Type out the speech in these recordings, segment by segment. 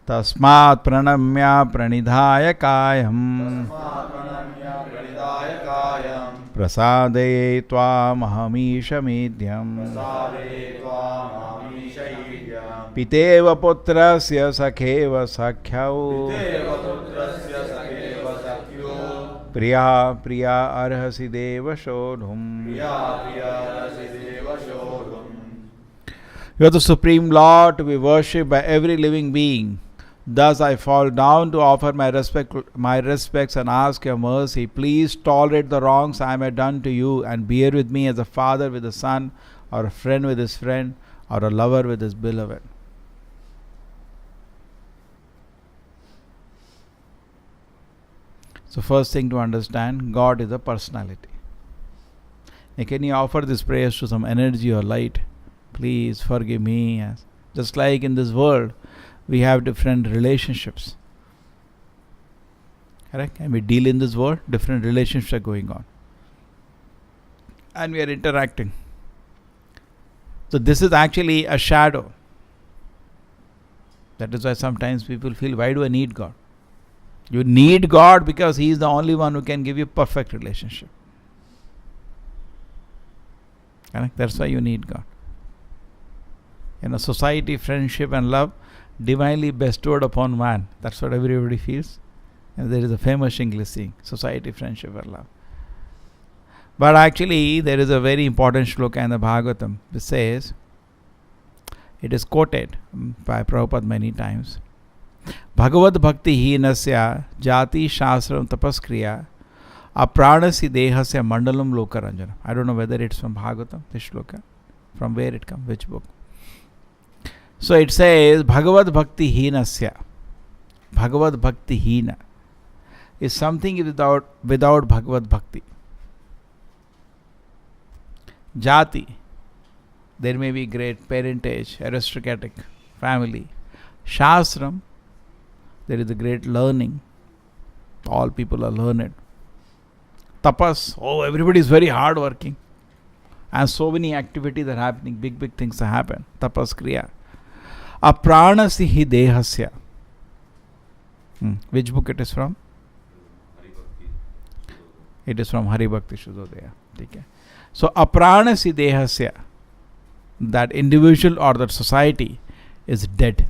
Tasmat pranamya pranidhaya kayam prasade tvam ahamisha medyam piteva putrasya sakheva sakhyau priya priya arhasi deva shodhum. You are the Supreme Lord to be worshipped by every living being. Thus I fall down to offer my respects and ask your mercy. Please tolerate the wrongs I may have done to you and bear with me as a father with a son, or a friend with his friend, or a lover with his beloved. So first thing to understand, God is a personality. And can you offer this prayers to some energy or light? Please forgive me. Just like in this world, we have different relationships. Correct? And we deal in this world, different relationships are going on. And we are interacting. So this is actually a shadow. That is why sometimes people feel, why do I need God? You need God because He is the only one who can give you perfect relationship. Correct? That's why you need God. Society, friendship and love divinely bestowed upon man. That's what everybody feels. And there is a famous English saying, society, friendship and love. But actually, there is a very important shloka in the Bhagavatam which says, it is quoted by Prabhupada many times, Bhagavad Bhakti Hinasya Jati Shastram Tapaskriya Apranasi Dehasya Mandalam Lokaranjana. I don't know whether it's from Bhagavatam, this shloka. From where it comes, which book? So it says, Bhagavad Bhakti Hinasya. Bhagavad Bhakti Hina is something without Bhagavad Bhakti. Jati, there may be great parentage, aristocratic family. Shastram, there is a great learning. All people are learned. Tapas, everybody is very hard working. And so many activities are happening, big things are happening. Tapas Kriya. Apranasi hi dehasya. Which book it is from? It is from Hari Bhakti Shuddhodaya. Okay. So apranasi dehasya, that individual or that society is dead.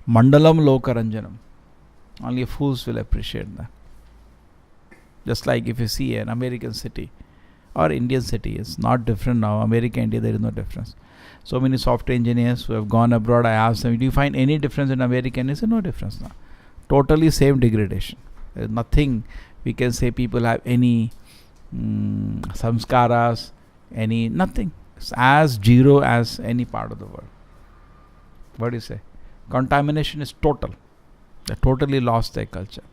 Mandalam Lokaranjanam. Only fools will appreciate that. Just like if you see an American city or Indian city, it's not different now. America, India, there is no difference. So many software engineers who have gone abroad, I asked them, do you find any difference in America? And they said, no difference now. Totally same degradation. There is nothing we can say people have any samskaras, nothing. It's as zero as any part of the world. What do you say? Contamination is total. They totally lost their culture.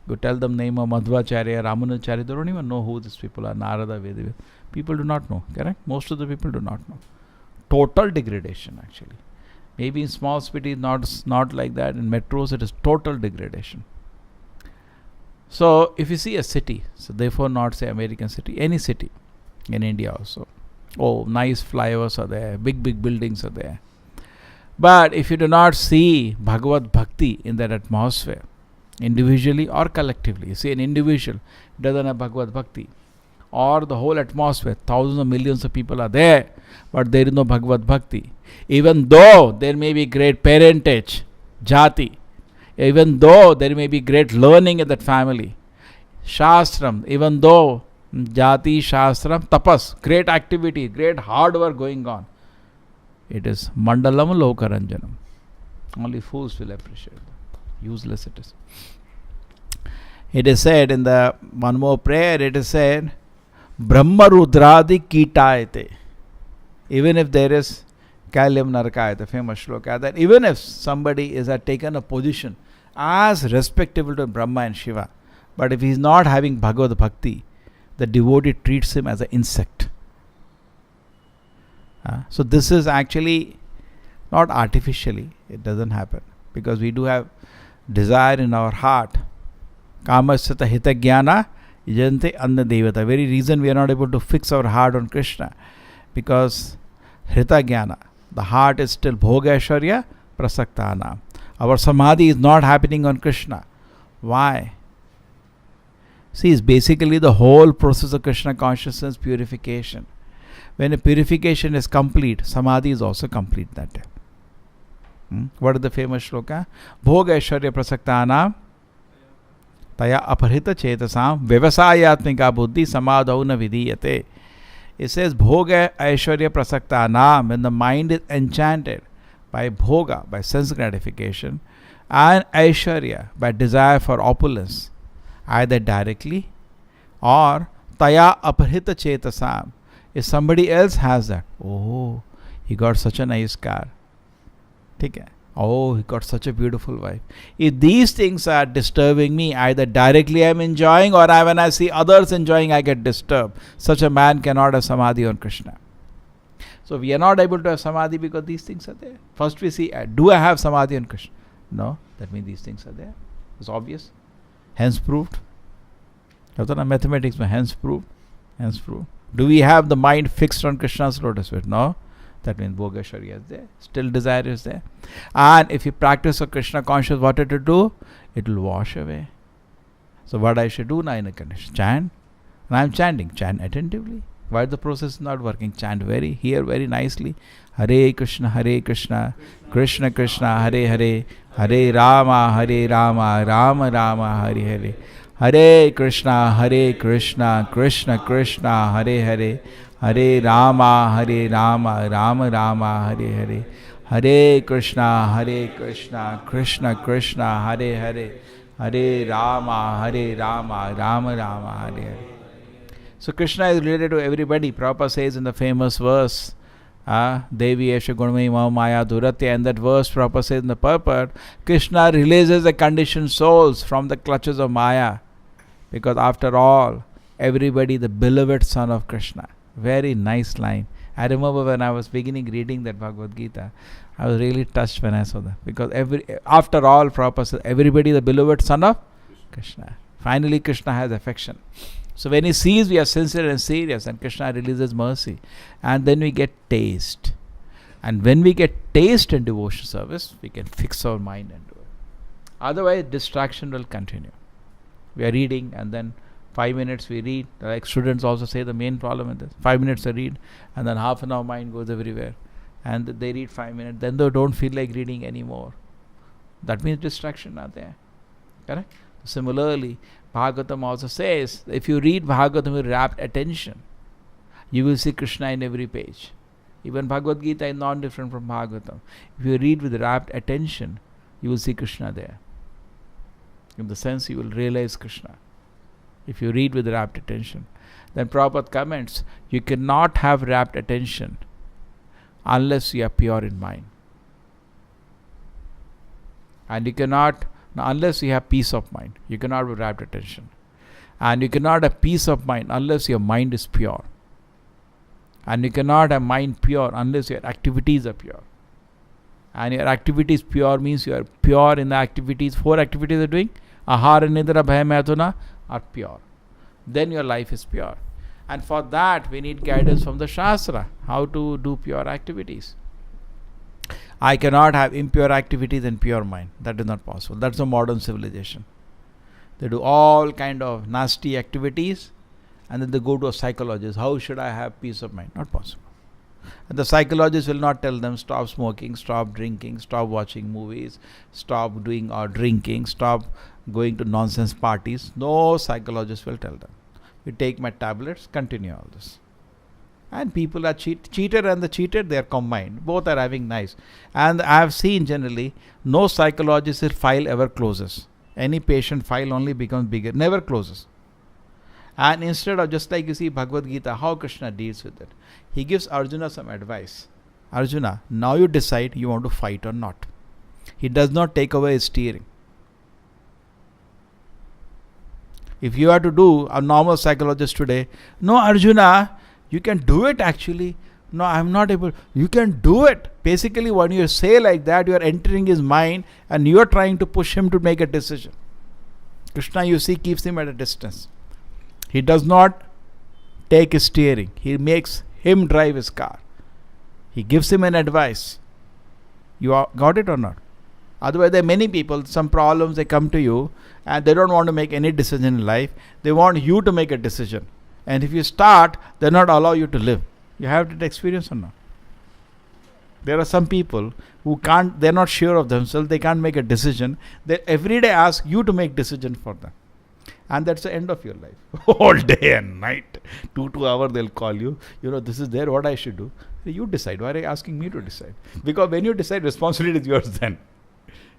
You tell them name of Madhvacharya, Ramanacharya, they don't even know who these people are. Narada, Veda. People do not know. Correct? Most of the people do not know. Total degradation actually. Maybe in small cities not like that. In metros it is total degradation. So if you see a city, so therefore not say American city, any city in India also. Nice flyovers are there, big buildings are there. But if you do not see Bhagavad Bhakti in that atmosphere, individually or collectively, you see an individual doesn't have Bhagavad Bhakti, or the whole atmosphere, thousands of millions of people are there, but there is no Bhagavad Bhakti. Even though there may be great parentage, jati, even though there may be great learning in that family, shastram, even though jati, shastram, tapas, great activity, great hard work going on, it is mandalam lokaranjanam. Only fools will appreciate that. Useless it is. It is said in the one more prayer, it is said, Brahma Rudradi Kitayate. Even if there is Kalyam Narakayate, famous shloka, that even if somebody is taken a position as respectable to Brahma and Shiva, but if he is not having Bhagavad Bhakti, the devotee treats him as an insect. So this is actually not artificially, it doesn't happen, because we do have desire in our heart. Kamasyata hita jnana yajante anna devata. Very reason we are not able to fix our heart on Krishna, because hita jnana, the heart is still bhoga aishwarya prasaktana. Our samadhi is not happening on Krishna. Why? See, it's basically the whole process of Krishna consciousness purification. When a purification is complete, samadhi is also complete that day. What is the famous shloka? Bhoga Aishwarya Prasaktanam Taya Aparhita Chetasam Vyavasayatmika Buddhi Samadhau Na Vidiyate. It says Bhoga Aishwarya Prasaktanam, when the mind is enchanted by bhoga, by sense gratification, and Aishwarya, by desire for opulence, either directly or Taya Aparhita Chetasam. If somebody else has that, oh, he got such a nice car. Oh, he got such a beautiful wife. If these things are disturbing me, either directly I am enjoying, or when I see others enjoying, I get disturbed. Such a man cannot have samadhi on Krishna. So we are not able to have samadhi because these things are there. First we see, do I have samadhi on Krishna? No, that means these things are there. It's obvious. Hence proved. Mathematics, hence proved. Hence proved. Do we have the mind fixed on Krishna's lotus feet? No. That means Bhogashwarya is there. Still desire is there. And if you practice a Krishna conscious, what it will do? It will wash away. So what I should do now in a condition? Chant. And I am chanting. Chant attentively. Why the process is not working? Chant very nicely. Hare Krishna, Krishna Krishna, Hare Hare, Hare Rama, Rama Rama, Hare Hare. Hare Krishna, Krishna Krishna, Hare Hare, Hare Rama, Rama Rama, Hare Hare. Hare Krishna, Krishna Krishna, Hare Hare, Hare Rama, Rama Rama, Hare Hare. So Krishna is related to everybody. Prabhupada says in the famous verse, Devi Esha Gunmai Mama Maya Duratya, and that verse Prabhupada says in the purport, Krishna releases the conditioned souls from the clutches of Maya. Because after all, everybody the beloved son of Krishna. Very nice line. I remember when I was beginning reading that Bhagavad Gita, I was really touched when I saw that. Because after all, Prabhupada says, everybody the beloved son of Krishna. Finally, Krishna has affection. So when he sees we are sincere and serious, and Krishna releases mercy, and then we get taste. And when we get taste in devotion service, we can fix our mind and do it. Otherwise, distraction will continue. We are reading, and then 5 minutes we read. Like students also say, the main problem is this. 5 minutes they read, and then half an hour mind goes everywhere. And they read 5 minutes, then they don't feel like reading anymore. That means distraction are there. Correct? Similarly, Bhagavatam also says, if you read Bhagavatam with rapt attention, you will see Krishna in every page. Even Bhagavad Gita is not different from Bhagavatam. If you read with rapt attention, you will see Krishna there. In the sense, you will realize Krishna. If you read with rapt attention. Then Prabhupada comments, you cannot have rapt attention unless you are pure in mind. And you cannot, unless you have peace of mind. You cannot have rapt attention. And you cannot have peace of mind unless your mind is pure. And you cannot have mind pure unless your activities are pure. And your activities pure means you are pure in the activities. 4 activities you are doing. Ahara, Nidra, Bhaya, Maithuna are pure. Then your life is pure. And for that we need guidance from the Shastra. How to do pure activities. I cannot have impure activities and pure mind. That is not possible. That's a modern civilization. They do all kind of nasty activities and then they go to a psychologist. How should I have peace of mind? Not possible. And the psychologist will not tell them stop smoking, stop drinking, stop watching movies, stop doing or drinking, stop going to nonsense parties. No psychologist will tell them. You take my tablets, continue all this. And people are cheated and the cheated, they are combined. Both are having nice. And I have seen generally, no psychologist's file ever closes. Any patient file only becomes bigger, never closes. And instead of, just like you see Bhagavad Gita, how Krishna deals with it. He gives Arjuna some advice. Arjuna, now you decide you want to fight or not. He does not take away his steering. If you are to do a normal psychologist today, no Arjuna, you can do it actually. No, I am not able. You can do it. Basically, when you say like that, you are entering his mind and you are trying to push him to make a decision. Krishna, you see, keeps him at a distance. He does not take his steering. He makes him drive his car. He gives him an advice. You got it or not? Otherwise, there are many people, some problems, they come to you and they don't want to make any decision in life. They want you to make a decision. And if you start, they'll not allow you to live. You have that experience or not? There are some people who can't, they're not sure of themselves, they can't make a decision. They every day ask you to make decision for them. And that's the end of your life. All day and night. 2 hours they'll call you. This is there, what I should do. You decide. Why are you asking me to decide? Because when you decide, responsibility is yours then.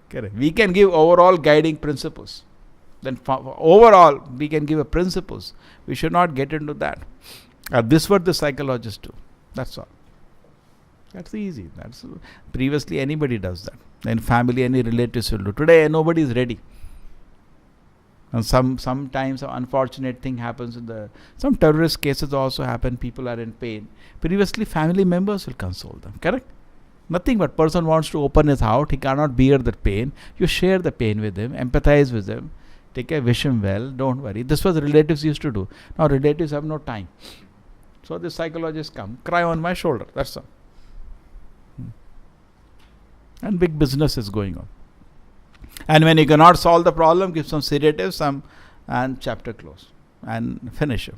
Correct. We can give overall guiding principles. Then overall, we can give a principles. We should not get into that. This is what the psychologists do. That's all. That's easy. That's previously anybody does that. In family, any relatives will do. Today, nobody is ready. And sometimes an unfortunate thing happens some terrorist cases also happen. People are in pain. Previously, family members will console them. Correct? Nothing but person wants to open his heart. He cannot bear the pain. You share the pain with him. Empathize with him. Take care, wish him well. Don't worry. This was relatives used to do. Now relatives have no time. So the psychologists come. Cry on my shoulder. That's all. And big business is going on. And when you cannot solve the problem, give some sedatives, and chapter close. And finish it.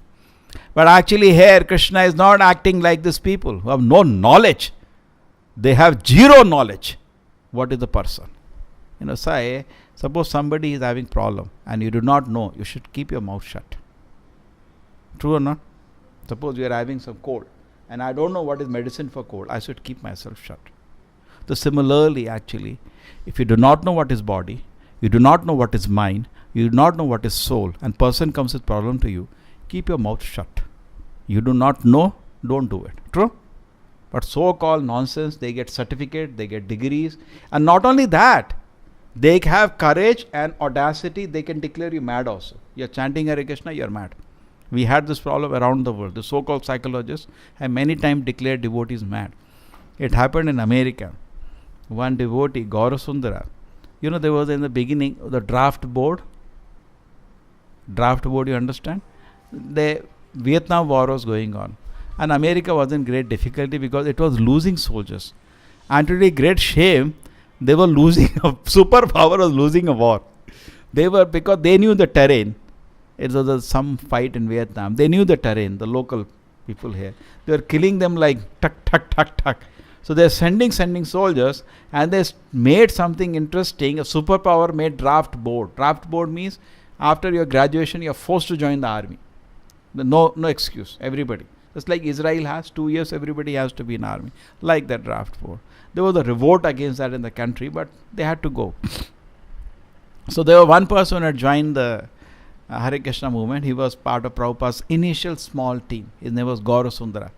But actually here, Krishna is not acting like these people who have no knowledge. They have zero knowledge. What is the person? Say, suppose somebody is having problem and you do not know, you should keep your mouth shut. True or not? Suppose you are having some cold and I don't know what is medicine for cold, I should keep myself shut. So similarly, actually, if you do not know what is body, you do not know what is mind, you do not know what is soul, and person comes with problem to you, keep your mouth shut. You do not know, don't do it. True? But so-called nonsense, they get certificate, they get degrees, and not only that, they have courage and audacity, they can declare you mad also. You are chanting Hare Krishna, you are mad. We had this problem around the world. The so-called psychologists have many times declared devotees mad. It happened in America. One devotee, Gaurasundara, there was in the beginning the draft board. Draft board, you understand? The Vietnam War was going on. And America was in great difficulty because it was losing soldiers. And to their great shame, they were losing, a superpower was losing a war. Because they knew the terrain. It was some fight in Vietnam. They knew the terrain, the local people here. They were killing them like tuck, tuck, tuck, tuck. So they're sending soldiers, and they made something interesting. A superpower made draft board. Draft board means after your graduation, you're forced to join the army. No excuse. Everybody. Just like Israel has 2 years, everybody has to be in army. Like that draft board. There was a revolt against that in the country, but they had to go. So there was one person who had joined the Hare Krishna movement. He was part of Prabhupada's initial small team. His name was Gaurasundara,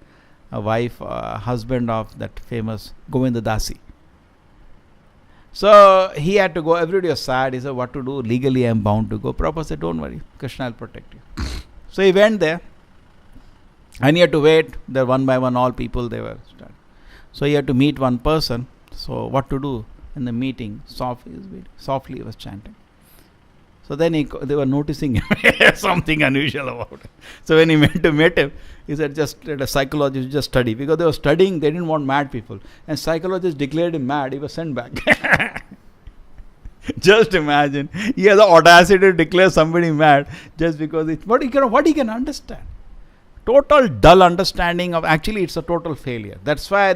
a wife, husband of that famous Govinda Dasi. So he had to go. Everybody was sad. He said, what to do? Legally I am bound to go. Prabhupada said, don't worry, Krishna will protect you. So he went there. And he had to wait. There one by one, all people, they were starting. So he had to meet one person. So what to do in the meeting? Softly he was chanting. So then they were noticing him. Something unusual about it. So when he went to meet him, he said, just let a psychologist just study. Because they were studying, they didn't want mad people. And psychologists declared him mad, he was sent back. Just imagine. He has the audacity to declare somebody mad just because what he can understand. Total dull understanding of, actually it's a total failure. That's why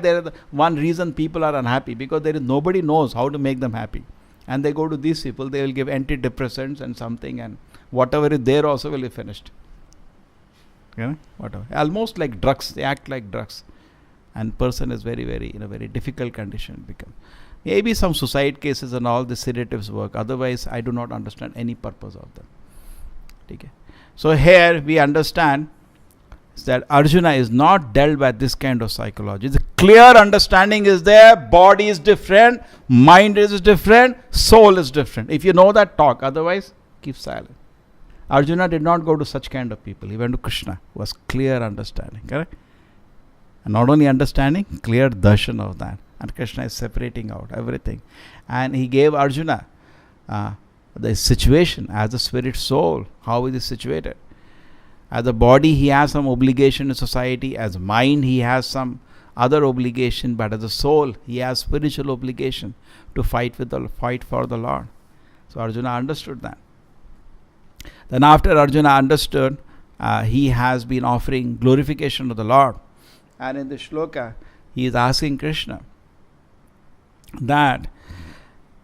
one reason people are unhappy, because nobody knows how to make them happy. And they go to these people, they will give antidepressants and something, and whatever is there also will be finished. Whatever. Almost like drugs, they act like drugs. And person is very, very, in a very difficult condition become. Maybe some suicide cases and all the sedatives work. Otherwise, I do not understand any purpose of them. Okay. So here we understand that Arjuna is not dealt by this kind of psychology. The clear understanding is there. Body is different, mind is different, soul is different. If you know that, talk. Otherwise, keep silent. Arjuna did not go to such kind of people. He went to Krishna, who was clear understanding. Correct? And not only understanding, clear darshan of that. And Krishna is separating out everything. And he gave Arjuna the situation as a spirit soul. How is it situated? As a body, he has some obligation to society. As mind, he has some other obligation, but as a soul, he has spiritual obligation to fight for the Lord. So Arjuna understood that. Then after Arjuna understood, he has been offering glorification to the Lord. And in the shloka, he is asking Krishna that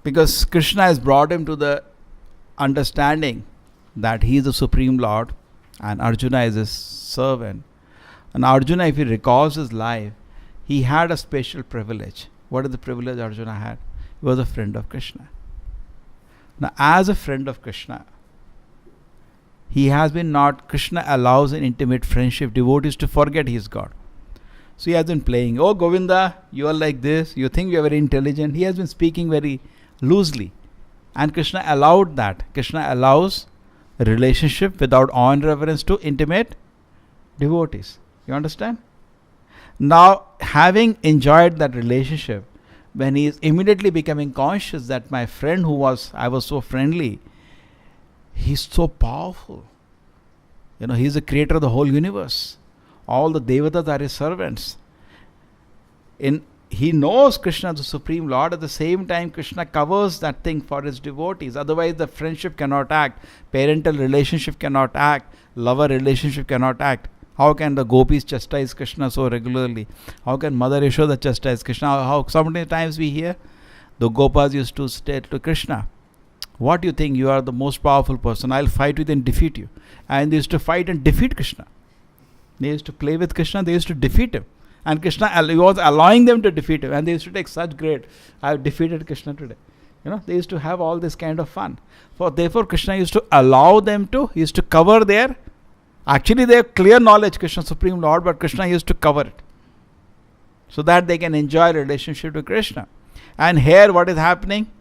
because Krishna has brought him to the understanding that he is the Supreme Lord and Arjuna is his servant. And Arjuna, if he recalls his life, he had a special privilege. What is the privilege Arjuna had? He was a friend of Krishna. Now, as a friend of Krishna, Krishna allows an intimate friendship, devotees to forget he is God. So he has been playing, oh Govinda, you are like this, you think you are very intelligent. He has been speaking very loosely. And Krishna allowed that. Krishna allows a relationship without awe and reverence to intimate devotees. You understand? Now, having enjoyed that relationship, when he is immediately becoming conscious that my friend I was so friendly, he's so powerful. He's the creator of the whole universe. All the devatas are his servants. He knows Krishna is the Supreme Lord. At the same time, Krishna covers that thing for his devotees. Otherwise, the friendship cannot act. Parental relationship cannot act. Lover relationship cannot act. How can the gopis chastise Krishna so regularly? How can Mother Yashoda chastise Krishna? How so many times we hear the gopas used to say to Krishna, what do you think? You are the most powerful person. I'll fight with you and defeat you. And they used to fight and defeat Krishna. They used to play with Krishna. They used to defeat him. And Krishna was allowing them to defeat him. And they used to take such great, I have defeated Krishna today. They used to have all this kind of fun. Therefore, Krishna used to allow them he used to cover their, actually they have clear knowledge, Krishna Supreme Lord, but Krishna used to cover it. So that they can enjoy relationship with Krishna. And here what is happening?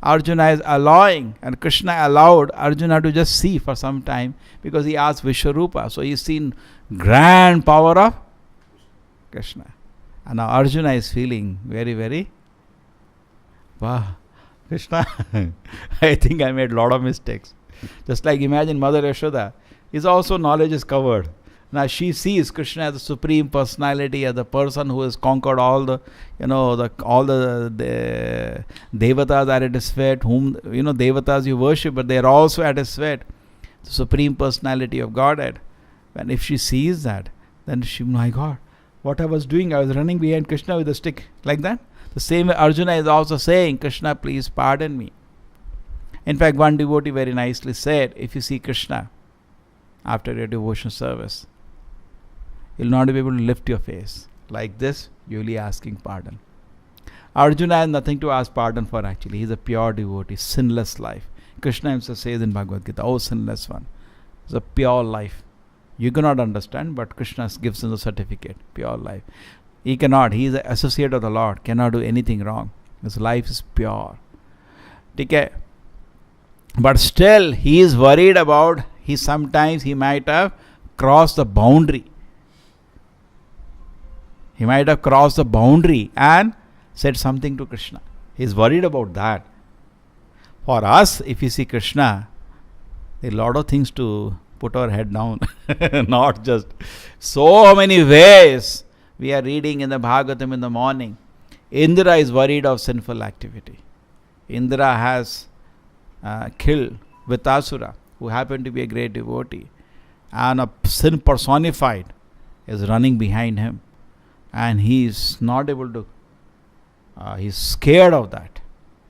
Arjuna is allowing, and Krishna allowed Arjuna to just see for some time because he asked Vishwarupa. So he's seen grand power of Krishna. And now Arjuna is feeling very, very, wow, Krishna, I think I made a lot of mistakes. Just like imagine Mother Yashoda, his also knowledge is covered. Now she sees Krishna as the Supreme Personality, as the person who has conquered all the, all the devatas are at his feet, whom, devatas you worship, but they are also at his feet. The Supreme Personality of Godhead. And if she sees that, then my God, what I was doing, I was running behind Krishna with a stick, like that. The same way Arjuna is also saying, Krishna, please pardon me. In fact, one devotee very nicely said, if you see Krishna after your devotion service, you'll not be able to lift your face. Like this, you'll be asking pardon. Arjuna has nothing to ask pardon for actually. He's a pure devotee, sinless life. Krishna himself says in Bhagavad Gita, oh sinless one. It's a pure life. You cannot understand, but Krishna gives him the certificate, pure life. He cannot, he is an associate of the Lord, cannot do anything wrong. His life is pure. Okay. But still, he is worried about, sometimes he might have crossed the boundary. He might have crossed the boundary and said something to Krishna. He is worried about that. For us, if you see Krishna, there are a lot of things to put our head down. Not just so many ways. We are reading in the Bhagavatam in the morning. Indra is worried of sinful activity. Indra has killed Vitasura, who happened to be a great devotee. And a sin personified is running behind him. And he is not able to, he's scared of that.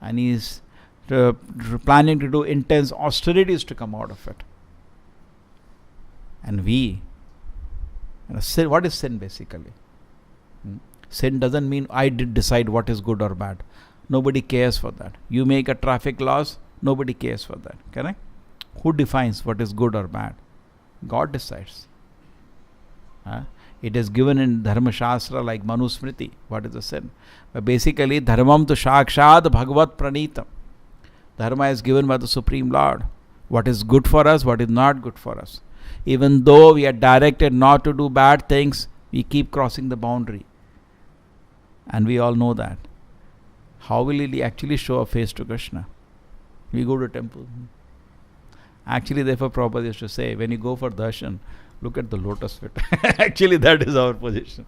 And he is planning to do intense austerities to come out of it. And what is sin basically? Sin doesn't mean I did decide what is good or bad. Nobody cares for that. You make a traffic laws, nobody cares for that. Correct? Who defines what is good or bad? God decides. It is given in Dharma Shastra like Manusmriti. What is the sin? But basically, Dharmam tu Shakshad Bhagavat Pranitam. Dharma is given by the Supreme Lord. What is good for us, what is not good for us. Even though we are directed not to do bad things, we keep crossing the boundary. And we all know that. How will we actually show a face to Krishna? We go to temple. Actually, therefore, Prabhupada used to say, when you go for darshan, look at the lotus feet. Actually, that is our position.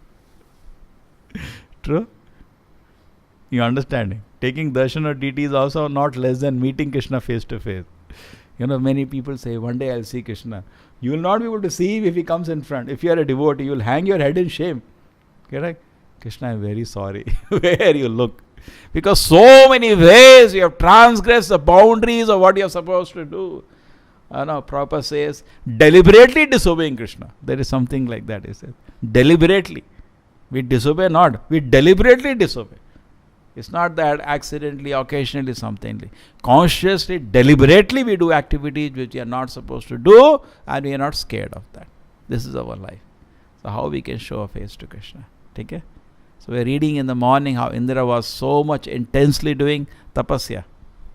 True? You understanding? Taking darshan of deity is also not less than meeting Krishna face to face. Many people say, one day I'll see Krishna. You will not be able to see him if he comes in front. If you are a devotee, you will hang your head in shame. Correct? Krishna, I'm very sorry. Where you look. Because so many ways you have transgressed the boundaries of what you are supposed to do. Prabhupada says, deliberately disobeying Krishna. There is something like that, he says. Deliberately. We disobey not. We deliberately disobey. It's not that accidentally, occasionally, something. Consciously, deliberately we do activities which we are not supposed to do, and we are not scared of that. This is our life. So how we can show a face to Krishna? Okay? So we are reading in the morning how Indra was so much intensely doing tapasya.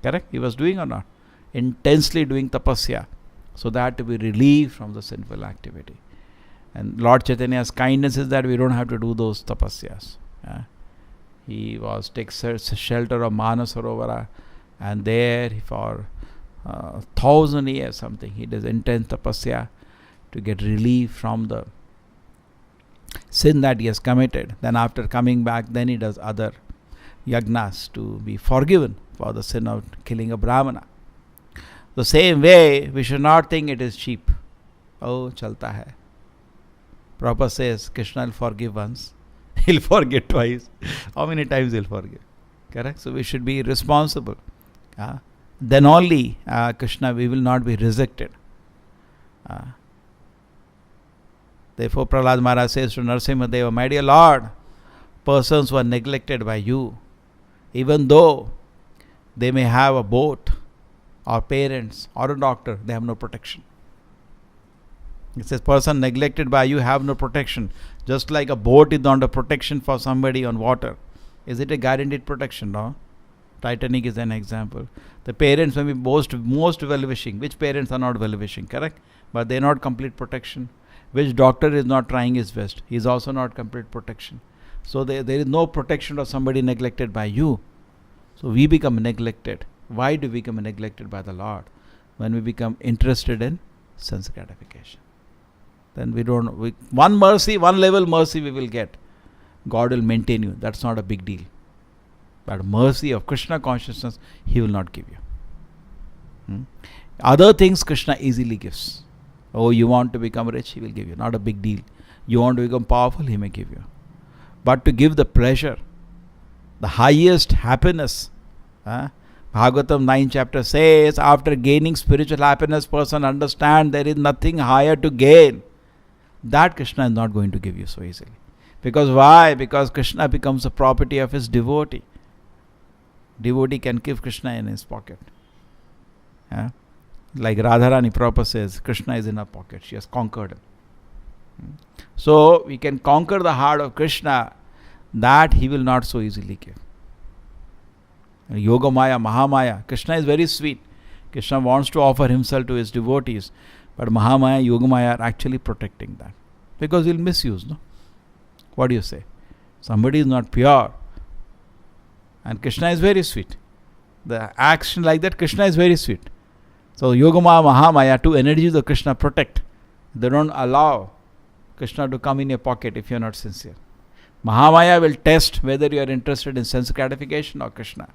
Correct? He was doing or not? Intensely doing tapasya, so that to be relieved from the sinful activity. And Lord Chaitanya's kindness is that we don't have to do those tapasyas. He takes shelter of Manasarovara, and there for 1,000 years something, he does intense tapasya to get relief from the sin that he has committed. Then after coming back, then he does other yagnas to be forgiven for the sin of killing a Brahmana. The same way, we should not think it is cheap. Oh, chalta hai. Prabhupada says, Krishna will forgive once, he'll forget twice. How many times he'll forgive? Correct? So we should be responsible. Then only Krishna, we will not be rejected. Therefore, Prahlad Maharaj says to Narasimha Deva, my dear Lord, persons who are neglected by you, even though they may have a boat, or parents, or a doctor, they have no protection. It says, person neglected by you have no protection. Just like a boat is not a protection for somebody on water. Is it a guaranteed protection? No. Titanic is an example. The parents may be most well-wishing. Which parents are not well-wishing? Correct? But they are not complete protection. Which doctor is not trying his best? He is also not complete protection. So there is no protection of somebody neglected by you. So we become neglected. Why do we become neglected by the Lord? When we become interested in sense gratification. Then one level mercy we will get. God will maintain you. That's not a big deal. But mercy of Krishna consciousness, He will not give you. Other things Krishna easily gives. Oh, you want to become rich, He will give you. Not a big deal. You want to become powerful, He may give you. But to give the pleasure, the highest happiness, Bhagavatam 9 chapter says, after gaining spiritual happiness, person understand there is nothing higher to gain. That Krishna is not going to give you so easily. Because why? Because Krishna becomes the property of his devotee. Devotee can give Krishna in his pocket. Like Radharani Prabhupada says, Krishna is in her pocket. She has conquered him. So we can conquer the heart of Krishna, that he will not so easily give. Yoga Maya, Mahamaya. Krishna is very sweet. Krishna wants to offer himself to his devotees. But Mahamaya, Yoga Maya are actually protecting that. Because he'll misuse, no? What do you say? Somebody is not pure. And Krishna is very sweet. The action like that, Krishna is very sweet. So Yoga Maya, Mahamaya, two energies of Krishna protect. They don't allow Krishna to come in your pocket if you are not sincere. Mahamaya will test whether you are interested in sense gratification or Krishna.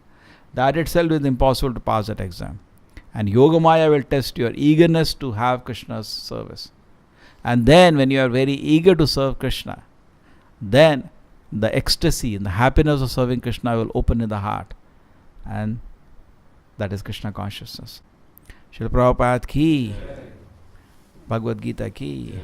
That itself is impossible to pass that exam. And Yogamaya will test your eagerness to have Krishna's service. And then when you are very eager to serve Krishna, then the ecstasy and the happiness of serving Krishna will open in the heart. And that is Krishna consciousness. Srila Prabhupada ki, Bhagavad Gita ki.